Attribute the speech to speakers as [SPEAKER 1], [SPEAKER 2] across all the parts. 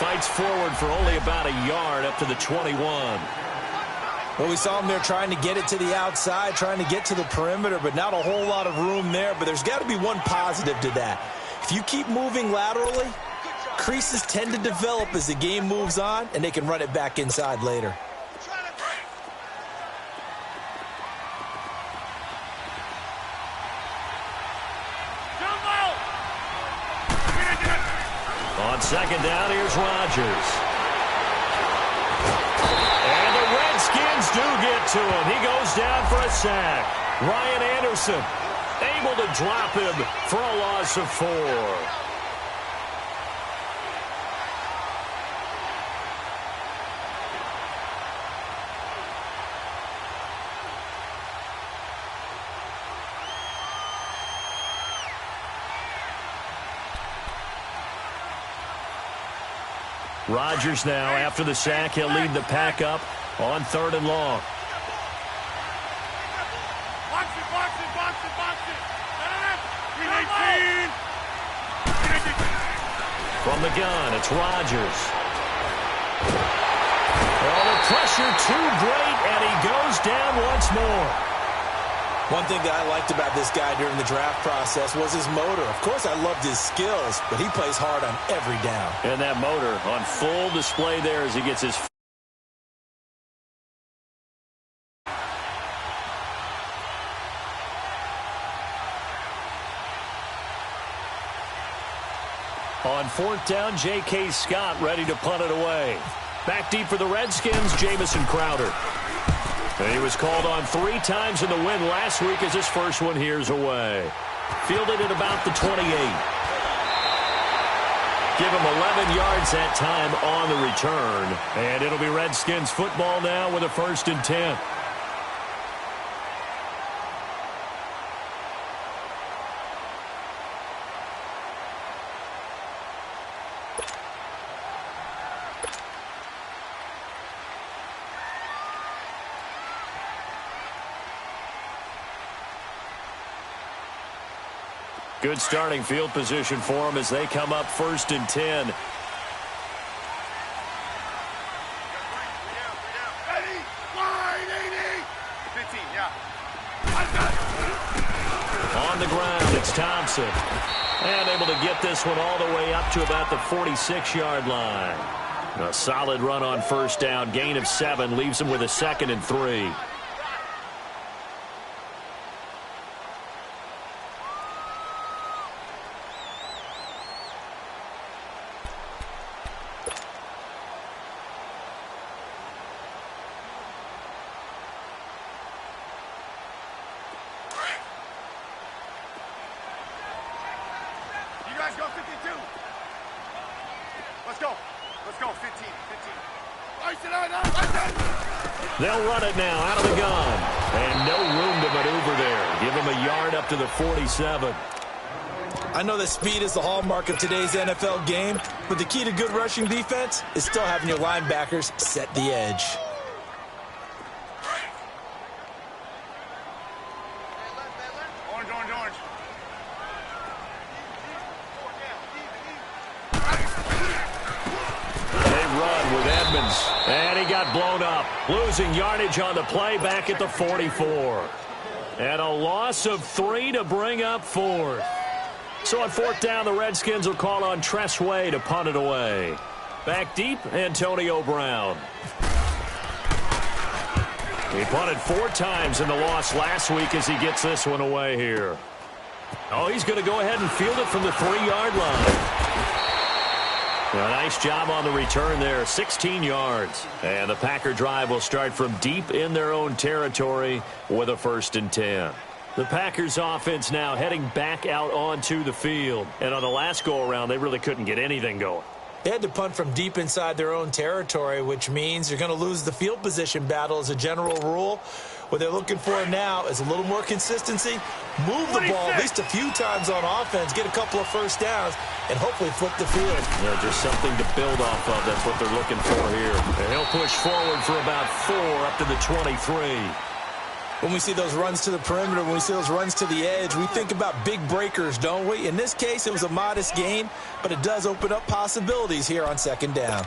[SPEAKER 1] fights forward for only about a yard up to the 21.
[SPEAKER 2] Well, we saw him there trying to get it to the outside, trying to get to the perimeter, but not a whole lot of room there. But there's got to be one positive to that. If you keep moving laterally, creases tend to develop as the game moves on, and they can run it back inside later.
[SPEAKER 1] On second down, here's Rodgers. And the Redskins do get to him. He goes down for a sack. Ryan Anderson able to drop him for a loss of 4. Rodgers now, after the sack, he'll lead the pack up on 3rd and long. From the gun, it's Rodgers. Oh, the pressure too great, and he goes down once more.
[SPEAKER 2] One thing that I liked about this guy during the draft process was his motor. Of course, I loved his skills, but he plays hard on every down.
[SPEAKER 1] And that motor on full display there as he gets his... On 4th down, J.K. Scott ready to punt it away. Back deep for the Redskins, Jamison Crowder. And he was called on 3 times in the win last week as his first one here's away. Fielded at about the 28. Give him 11 yards that time on the return. And it'll be Redskins football now with a 1st and 10. Good starting field position for them as they come up 1st and 10. On the ground, it's Thompson. And able to get this one all the way up to about the 46-yard line. A solid run on 1st down. Gain of 7 leaves them with a 2nd and 3. They'll run it now out of the gun. And no room to maneuver there. Give him a yard up to the 47.
[SPEAKER 2] I know that speed is the hallmark of today's NFL game, but the key to good rushing defense is still having your linebackers set the edge.
[SPEAKER 1] And he got blown up. Losing yardage on the play back at the 44. And a loss of 3 to bring up 4th. So on 4th down, the Redskins will call on Tress Way to punt it away. Back deep, Antonio Brown. He punted 4 times in the loss last week as he gets this one away here. Oh, he's going to go ahead and field it from the 3-yard line. A nice job on the return there, 16 yards. And the Packer drive will start from deep in their own territory with a 1st and 10. The Packers offense now heading back out onto the field. And on the last go-around, they really couldn't get anything going.
[SPEAKER 2] They had to punt from deep inside their own territory, which means you're going to lose the field position battle as a general rule. What they're looking for now is a little more consistency, move the ball at least a few times on offense, get a couple of 1st downs, and hopefully flip the field.
[SPEAKER 1] Yeah, just something to build off of. That's what they're looking for here. And he'll push forward for about 4 up to the 23.
[SPEAKER 2] When we see those runs to the perimeter, when we see those runs to the edge, we think about big breakers, don't we? In this case, it was a modest gain, but it does open up possibilities here on second down.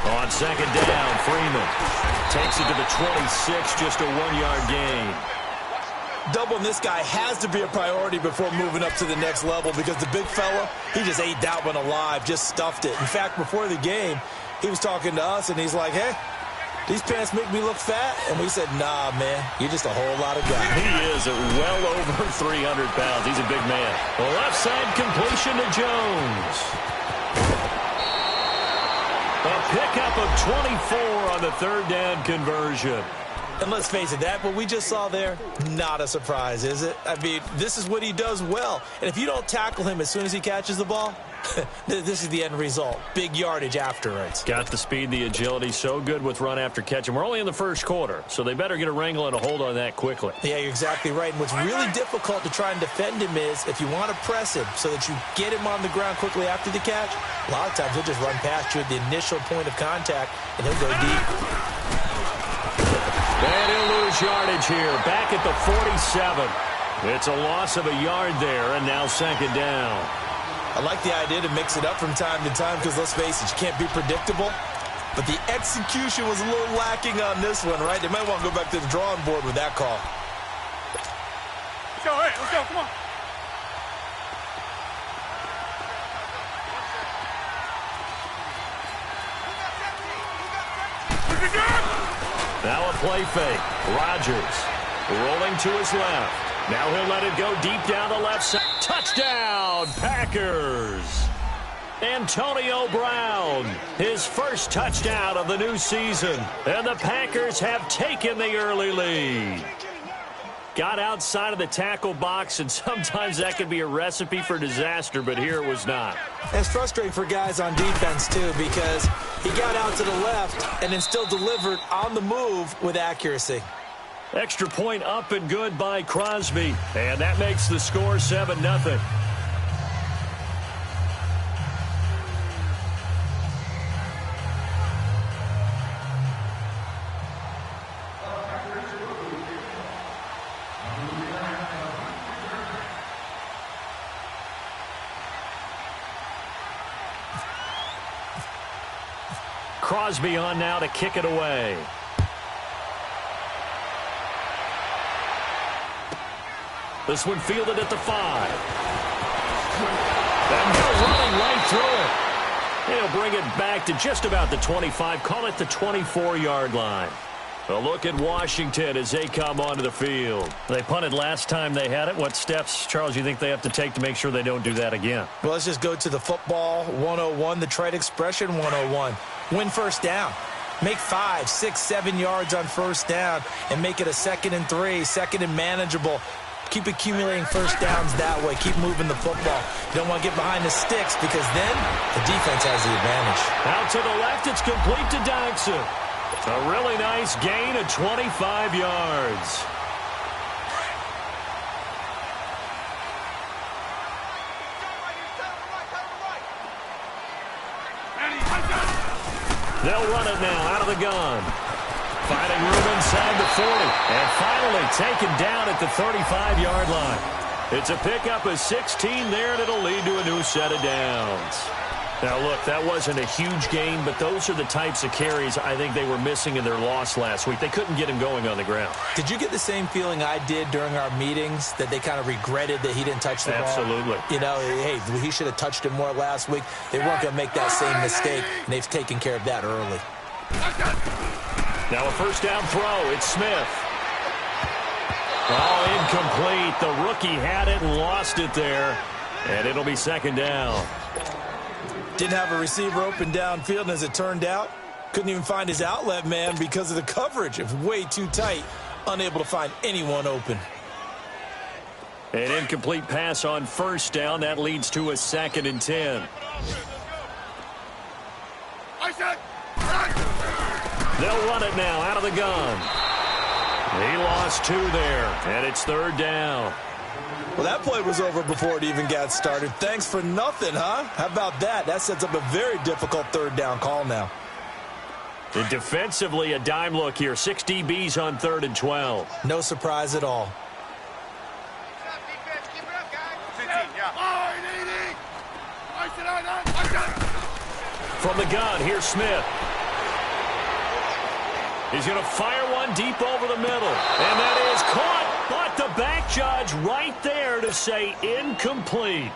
[SPEAKER 1] On second down, Freeman takes it to the 26, just a 1-yard gain.
[SPEAKER 2] Doubling this guy has to be a priority before moving up to the next level because the big fella, he just ate that one alive, just stuffed it. In fact, before the game, he was talking to us, and he's like, hey, these pants make me look fat. And we said, nah, man, you're just a whole lot of guy.
[SPEAKER 1] He is at well over 300 pounds. He's a big man. The left side completion to Jones. A pickup of 24 on the third down conversion.
[SPEAKER 2] And let's face it, that what we just saw there, not a surprise, is it? I mean, this is what he does well. And if you don't tackle him as soon as he catches the ball, this is the end result. Big yardage afterwards.
[SPEAKER 1] Got the speed, the agility, so good with run after catch. And we're only in the first quarter, so they better get a wrangle and a hold on that quickly.
[SPEAKER 2] Yeah, you're exactly right. And what's really difficult to try and defend him is if you want to press him so that you get him on the ground quickly after the catch, a lot of times he'll just run past you at the initial point of contact, and he'll go deep.
[SPEAKER 1] And he'll lose yardage here, back at the 47. It's a loss of a yard there, and now second down.
[SPEAKER 2] I like the idea to mix it up from time to time because, let's face it, you can't be predictable. But the execution was a little lacking on this one, right? They might want to go back to the drawing board with that call.
[SPEAKER 3] Let's go, hey, let's go, come on.
[SPEAKER 1] Now a play fake. Rodgers rolling to his left. Now he'll let it go deep down the left side. Touchdown, Packers. Antonio Brown, his first touchdown of the new season. And the Packers have taken the early lead. Got outside of the tackle box, and sometimes that can be a recipe for disaster, but here it was not.
[SPEAKER 2] It's frustrating for guys on defense, too, because he got out to the left and then still delivered on the move with accuracy.
[SPEAKER 1] Extra point up and good by Crosby, and that makes the score 7-0. Crosby on now to kick it away. This one fielded at the 5. And they're running right through it. He'll bring it back to just about the 25. Call it the 24-yard line. A look at Washington as they come onto the field. They punted last time they had it. What steps, Charles, do you think they have to take to make sure they don't do that again?
[SPEAKER 2] Well, let's just go to the football 101, the trite expression 101. Win first down. Make 5, 6, 7 yards on first down and make it a 2nd and 3, 2nd and manageable. Keep accumulating first downs that way. Keep moving the football. You don't want to get behind the sticks because then the defense has the advantage.
[SPEAKER 1] Out to the left, it's complete to Dodson. A really nice gain of 25 yards. They'll run it now out of the gun. Finding room inside the 40. And finally taken down at the 35-yard line. It's a pickup of 16 there, and it'll lead to a new set of downs. Now, look, that wasn't a huge gain, but those are the types of carries I think they were missing in their loss last week. They couldn't get him going on the ground.
[SPEAKER 2] Did you get the same feeling I did during our meetings, that they kind of regretted that he didn't touch the ball?
[SPEAKER 1] Absolutely.
[SPEAKER 2] You know, hey, he should have touched it more last week. They weren't going to make that same mistake, and they've taken care of that early.
[SPEAKER 1] Now a first down throw. It's Smith. Oh, incomplete. The rookie had it and lost it there. And it'll be second down.
[SPEAKER 2] Didn't have a receiver open downfield, and as it turned out, couldn't even find his outlet man because of the coverage. It was way too tight, unable to find anyone open.
[SPEAKER 1] An incomplete pass on first down. That leads to a 2nd and 10. They'll run it now out of the gun. He lost 2 there, and it's 3rd down.
[SPEAKER 2] Well, that play was over before it even got started. Thanks for nothing, huh? How about that? That sets up a very difficult 3rd down call now.
[SPEAKER 1] And defensively, a dime look here. 6 DBs on 3rd and 12.
[SPEAKER 2] No surprise at all.
[SPEAKER 1] From the gun, here's Smith. He's going to fire one deep over the middle. And that is caught. But the back judge right there to say incomplete.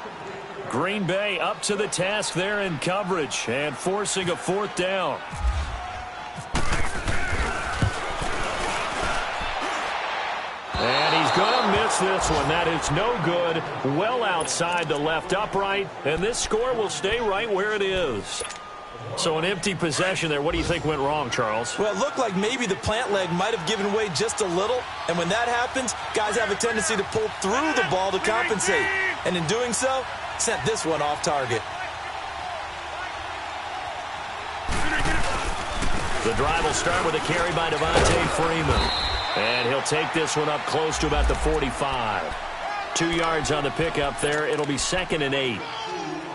[SPEAKER 1] Green Bay up to the task there in coverage and forcing a 4th down. And he's going to miss this one. That is no good. Well outside the left upright. And this score will stay right where it is. So an empty possession there. What do you think went wrong, Charles?
[SPEAKER 2] Well, it looked like maybe the plant leg might have given way just a little. And when that happens, guys have a tendency to pull through the ball to compensate. And in doing so, sent this one off target.
[SPEAKER 1] The drive will start with a carry by Devontae Freeman. And he'll take this one up close to about the 45. 2 yards on the pickup there. It'll be 2nd and 8.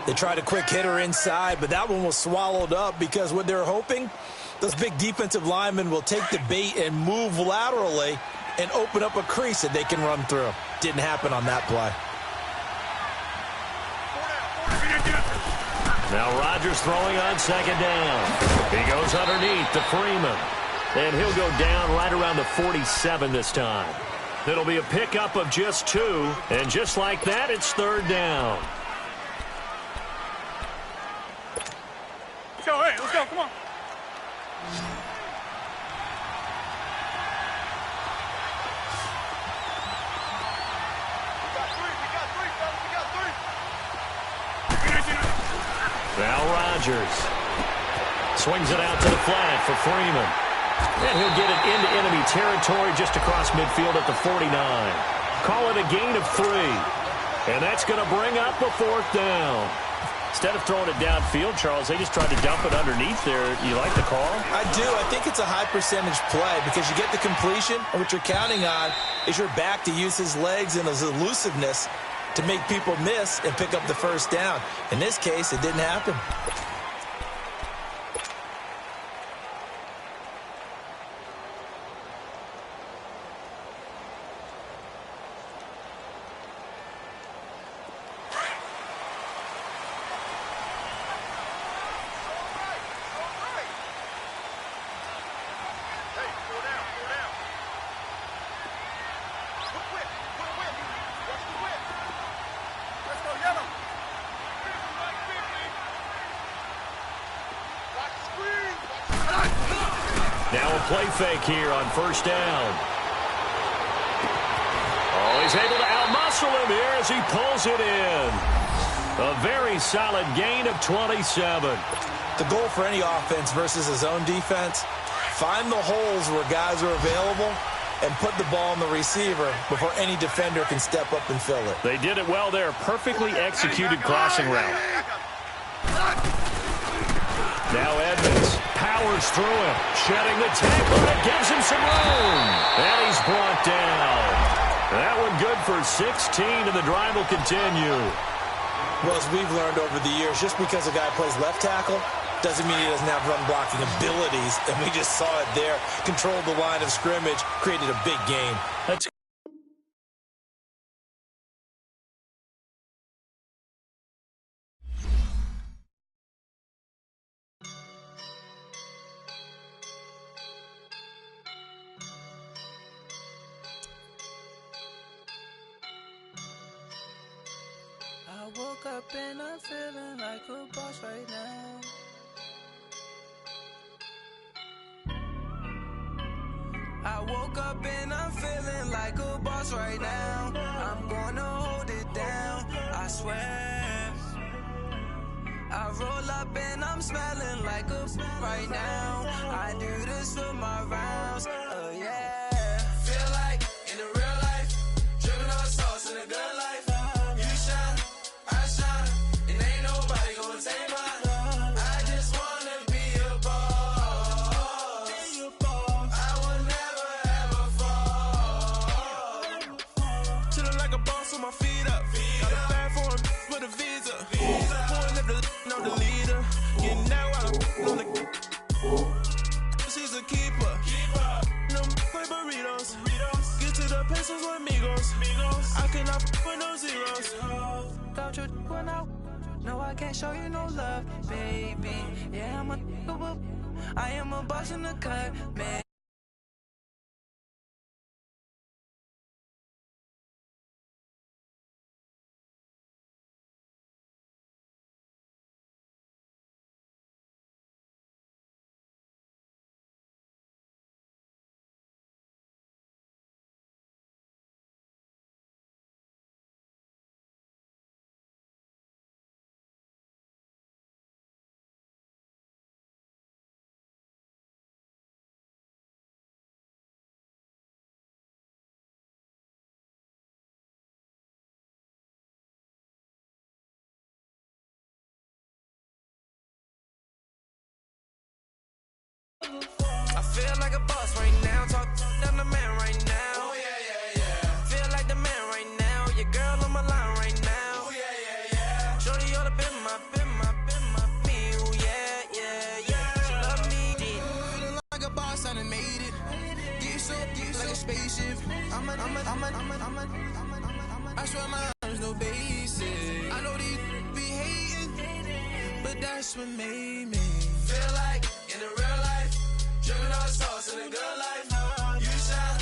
[SPEAKER 2] They tried a quick hitter inside, but that one was swallowed up because what they're hoping, those big defensive linemen will take the bait and move laterally and open up a crease that they can run through. Didn't happen on that play.
[SPEAKER 1] Now Rodgers throwing on 2nd down. He goes underneath to Freeman. And he'll go down right around the 47 this time. It'll be a pickup of just 2. And just like that, it's 3rd down.
[SPEAKER 3] Let's go, hey, let's go, come on.
[SPEAKER 1] Now Rodgers swings it out to the flat for Freeman. And he'll get it into enemy territory just across midfield at the 49. Call it a gain of 3. And that's going to bring up a 4th down. Instead of throwing it downfield, Charles, they just tried to dump it underneath there. You like the call?
[SPEAKER 2] I do. I think it's a high percentage play because you get the completion, and what you're counting on is your back to use his legs and his elusiveness to make people miss and pick up the 1st down. In this case, it didn't happen.
[SPEAKER 1] Now a play fake here on 1st down. Oh, he's able to outmuscle him here as he pulls it in. A very solid gain of 27.
[SPEAKER 2] The goal for any offense versus his own defense, find the holes where guys are available and put the ball on the receiver before any defender can step up and fill it.
[SPEAKER 1] They did it well there. Perfectly executed crossing route. Now Edmonds powers through him, shedding the tackle, and it gives him some room. And he's brought down. That one good for 16, and the drive will continue.
[SPEAKER 2] Well, as we've learned over the years, just because a guy plays left tackle doesn't mean he doesn't have run-blocking abilities, and we just saw it there. Controlled the line of scrimmage, created a big game.
[SPEAKER 1] That's
[SPEAKER 4] I woke up and I'm feeling like a boss right now. I woke up and I'm feeling like a boss right now. I'm gonna hold it down, I swear. I roll up and I'm smelling like a right now. I do this for my rounds, oh yeah. Feel like in the real life, dripping on sauce in a good life. You shine, I shine, and ain't nobody gonna take mine. I just wanna be a boss. I will never ever fall. Getting that while I'm on the. She's a keeper. No play burritos. Get to the pesos with amigos. I cannot with no zeros. Don't you run out? No, I can't show you no love, baby. Yeah, I am a boss in the cut, man. I feel like a boss right now, talk down the man right now. Oh yeah. Feel like the man right now, your girl on my line right now. Oh yeah. Shorty oughta been my, me. Oh yeah. She love me. Feeling like a boss, I done made it. Get so like a spaceship. I swear my arms no basic. I know these be hating, but that's what made me feel like in the real life. Dripping all sauce in a good life. You shine,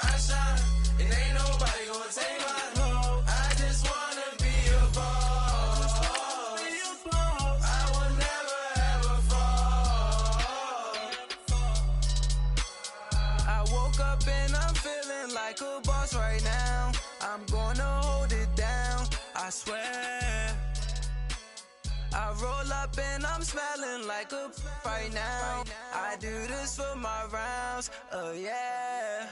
[SPEAKER 4] I shine, and ain't nobody gonna take my role. I just wanna be a boss. I will never ever fall. I woke up and I'm feeling like a boss right now. I'm gonna hold it down, I swear. I roll up and I'm smelling like a right now. I do this for my rounds, oh yeah.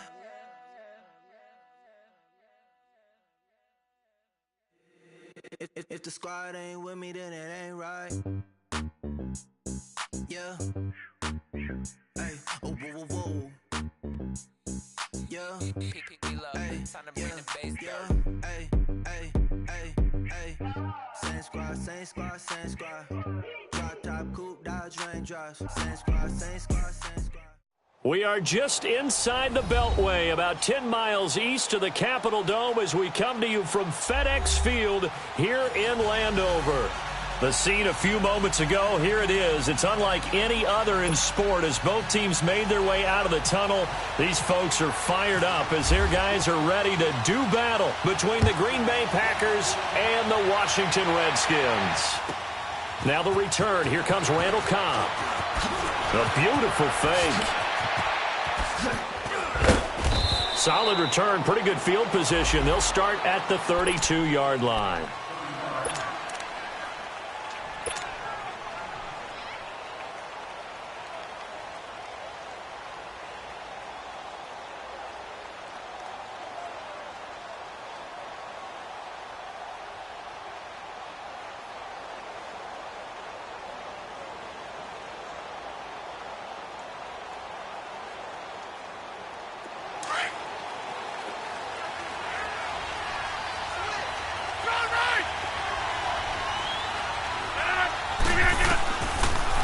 [SPEAKER 4] If the squad ain't with me, then it ain't right. Yeah. Hey, oh, whoa, whoa, whoa. Yeah. Hey, yeah. Hey. Same squad. Drop top, coupe, Dodge raindrops. Same squad.
[SPEAKER 1] We are just inside the Beltway, about 10 miles east of the Capitol Dome as we come to you from FedEx Field here in Landover. The scene a few moments ago, here it is. It's unlike any other in sport as both teams made their way out of the tunnel. These folks are fired up as their guys are ready to do battle between the Green Bay Packers and the Washington Redskins. Now the return. Here comes Randall Cobb. A beautiful fake. Solid return, pretty good field position. They'll start at the 32-yard line.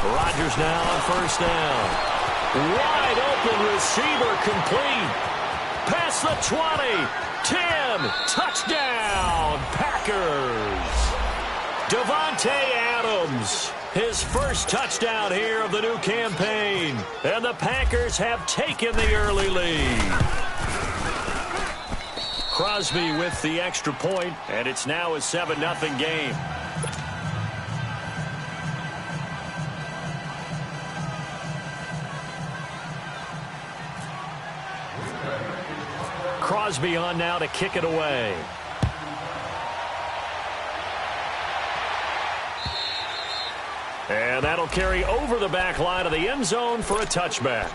[SPEAKER 1] Rodgers now on first down. Wide open receiver complete. Past the 20. 10. Touchdown, Packers. Davante Adams. His first touchdown here of the new campaign. And the Packers have taken the early lead. Crosby with the extra point, and it's now a 7-0 game. Crosby on now to kick it away. And that'll carry over the back line of the end zone for a touchback.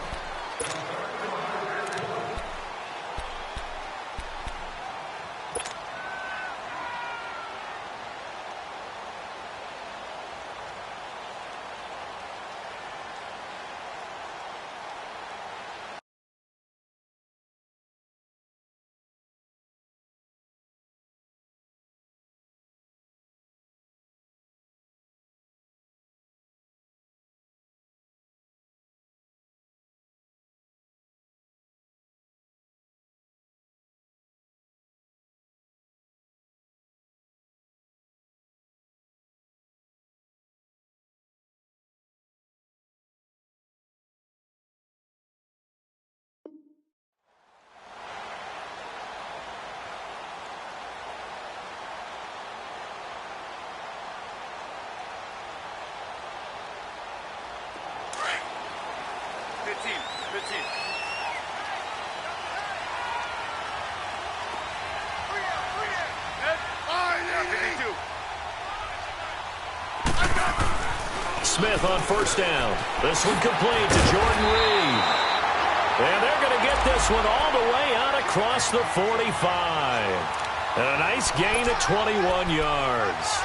[SPEAKER 3] team. Good team.
[SPEAKER 1] Smith on first down. This one complete to Jordan Reed. And they're going to get this one all the way out across the 45. And a nice gain of 21 yards.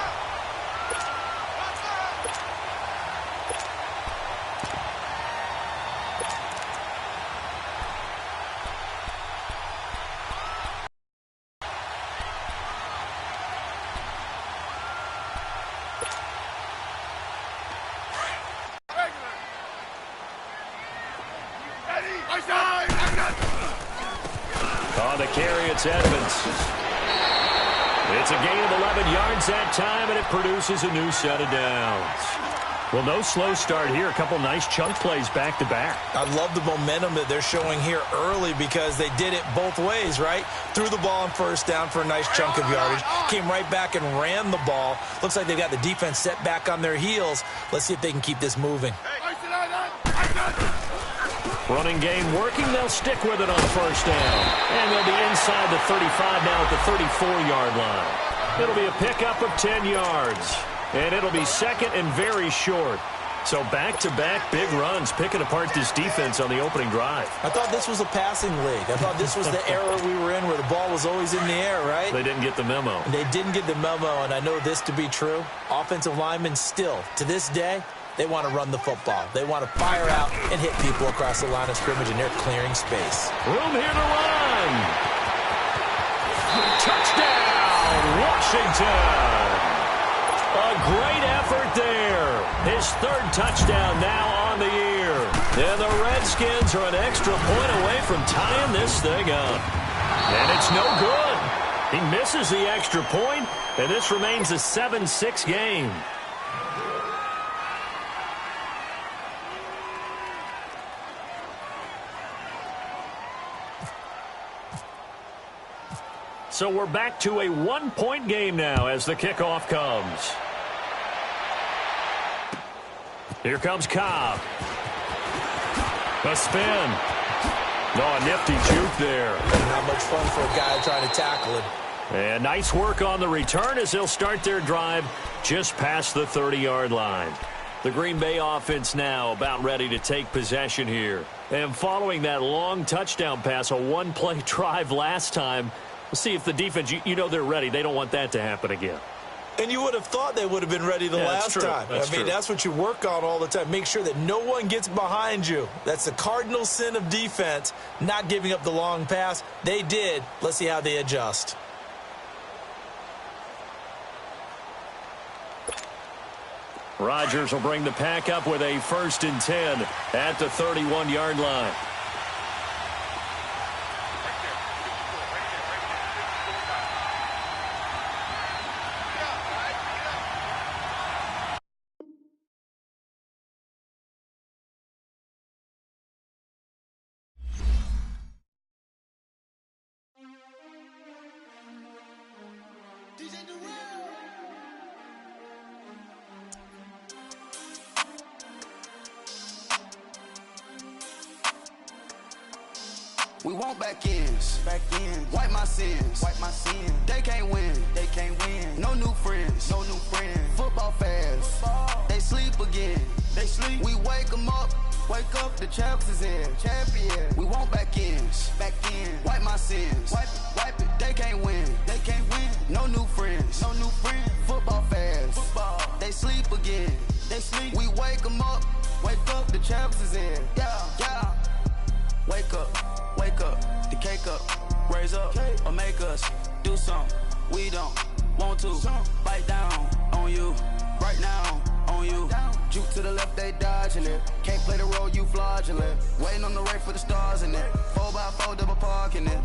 [SPEAKER 1] On the carry, it's Edmonds. It's a gain of 11 yards that time, and it produces a new set of downs. Well, no slow start here. A couple nice chunk plays back-to-back.
[SPEAKER 2] I love the momentum that they're showing here early because they did it both ways, right? Threw the ball on first down for a nice chunk of yardage. Came right back and ran the ball. Looks like they've got the defense set back on their heels. Let's see if they can keep this moving.
[SPEAKER 1] Running game working. They'll stick with it on first down. And they'll be inside the 35 now at the 34-yard line. It'll be a pickup of 10 yards. And it'll be second and very short. So back-to-back big runs picking apart this defense on the opening drive.
[SPEAKER 2] I thought this was a passing league. I thought this was the era we were in where the ball was always in the air, right?
[SPEAKER 1] They didn't get the memo.
[SPEAKER 2] They didn't get the memo, and I know this to be true. Offensive linemen still, to this day, they want to run the football. They want to fire out and hit people across the line of scrimmage, and they're clearing space.
[SPEAKER 1] Room here to run. Touchdown, Washington. A great effort there. His third touchdown now on the year. And the Redskins are an extra point away from tying this thing up. And it's no good. He misses the extra point, and this remains a 7-6 game. So we're back to a one-point game now as the kickoff comes. Here comes Cobb. A spin. Oh, a nifty juke there.
[SPEAKER 2] Not much fun for a guy trying to tackle it.
[SPEAKER 1] And nice work on the return as they'll start their drive just past the 30-yard line. The Green Bay offense now about ready to take possession here. And following that long touchdown pass, a one-play drive last time, we'll see if the defense, you know they're ready. They don't want that to happen again.
[SPEAKER 2] And you would have thought they would have been ready the last time. That's what you work on all the time. Make sure that no one gets behind you. That's the cardinal sin of defense, not giving up the long pass. They did. Let's see how they adjust.
[SPEAKER 1] Rodgers will bring the pack up with a 1st and 10 at the 31-yard line.
[SPEAKER 4] We want back ends. Wipe my sins. They can't win. No new friends. Football fans. They sleep again. We wake them up. Wake up, the champs is in. Champion. We want back ends. Wipe my sins. Wipe it. They can't win. No new friends. Football fans. They sleep again. We wake them up. Wake up, the champs is in. Yeah. Wake up, the cake up, raise up, or make us do something we don't want to. Bite down on you, right now on you. Juke to the left, they dodging it. Can't play the role, you fraudulent. Waiting on the race for the stars in it. 4x4 double parking it.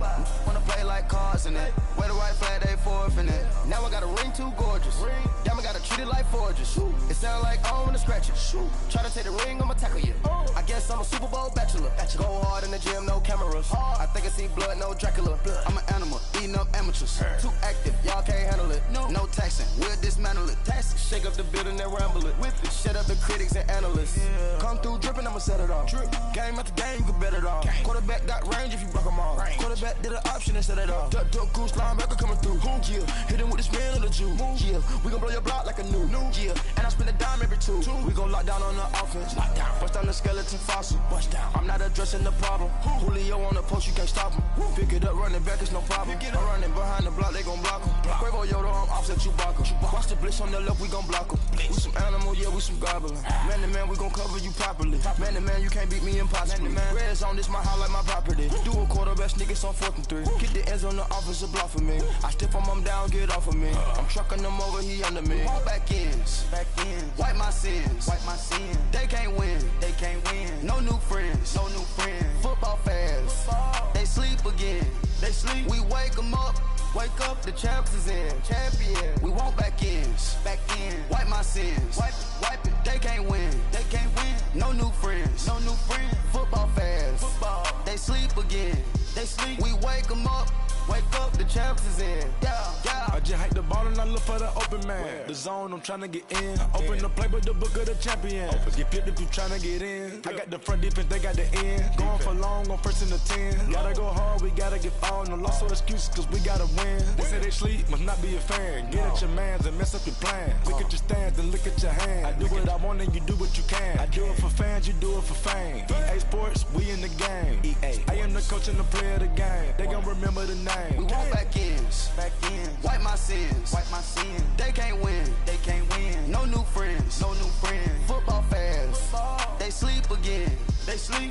[SPEAKER 4] Wanna play like cars in it. Where the right flag, they forfeit it. Now I got a ring too gorgeous. Damn, I gotta treat it like forges. It sound like I wanna scratch it. Try to take the ring, I'ma tackle you. I guess I'm a Super Bowl bachelor. Go hard in the gym, no cameras. I think I see blood, no Dracula. I'm an animal, eating up amateurs. Too active, y'all can't handle it. No taxing, we'll dismantle it. Shake up the building and ramble it. Shut up
[SPEAKER 5] the critics and analysts. Come through dripping, I'ma set it off. Game after game, you can bet it off. Quarterback got range if you broke them off. Quarterback did an option and set it off. Duck goose linebacker coming through. Yeah, hit him with the spin of the Jew. Yeah, we gon' blow your block like a new. Yeah, and I spend a dime every two. We gon' lock down on the offense. Bust down the skeleton fossil. I'm not addressing the problem. Julio on the post, you can't stop him. Pick it up, running back, it's no problem. I'm running behind the block, they gon' block him. Quavo Yoda, I'm offset Chewbacca. Watch the blitz on the left, we gon' block him. We some animal, yeah, we some gobbler. Man to man, we gon' cover you properly. Man to man, you can't beat me impossibly. Red zone, this my house like my property. Do a quarterback sneakers on 4th and 3. Get the ends on the offensive block for me. I step on him down, get off of me. I'm trucking them over, he under me. All back ends, wipe my sins, They can't win, No new friends, Football fans, they sleep again. We wake them up. Wake up, the champs is in. Champion. We want back ends. Wipe my sins. Wipe it. They can't win. No new friends. Football fans. They sleep again. We wake them up. Wake up, the champs is in. Yeah.
[SPEAKER 6] I just hike the ball and I look for the open man. The zone, I'm tryna get in. Open the playbook, the book of the champion. Get flipped if you tryna get in. I got the front defense, they got the end. Going for long on 1st and the 10. Gotta go hard, we gotta get all. No loss or excuses, cause we gotta win. They say they sleep, must not be a fan. Get at your mans and mess up your plans. Look at your stands and look at your hands. I do what I want and you do what you can. I do it for fans, you do it for fame. EA Sports, we in the game. I am the coach and the player of the game. They gon' remember the name.
[SPEAKER 5] We want back ends. Wipe my sins. They can't win. No new friends. Football fans. They sleep again.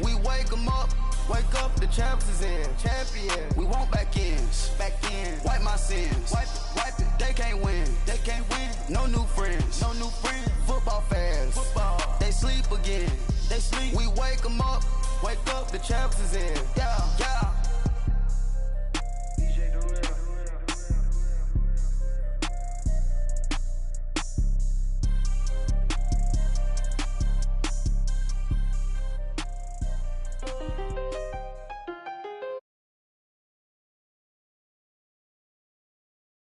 [SPEAKER 5] We wake them up. Wake up, the champs is in. Champion. We want back ends. Wipe my sins. Wipe it. They can't win. No new friends. Football fans. They sleep again. We wake them up. Wake up, the champs is in. Yeah.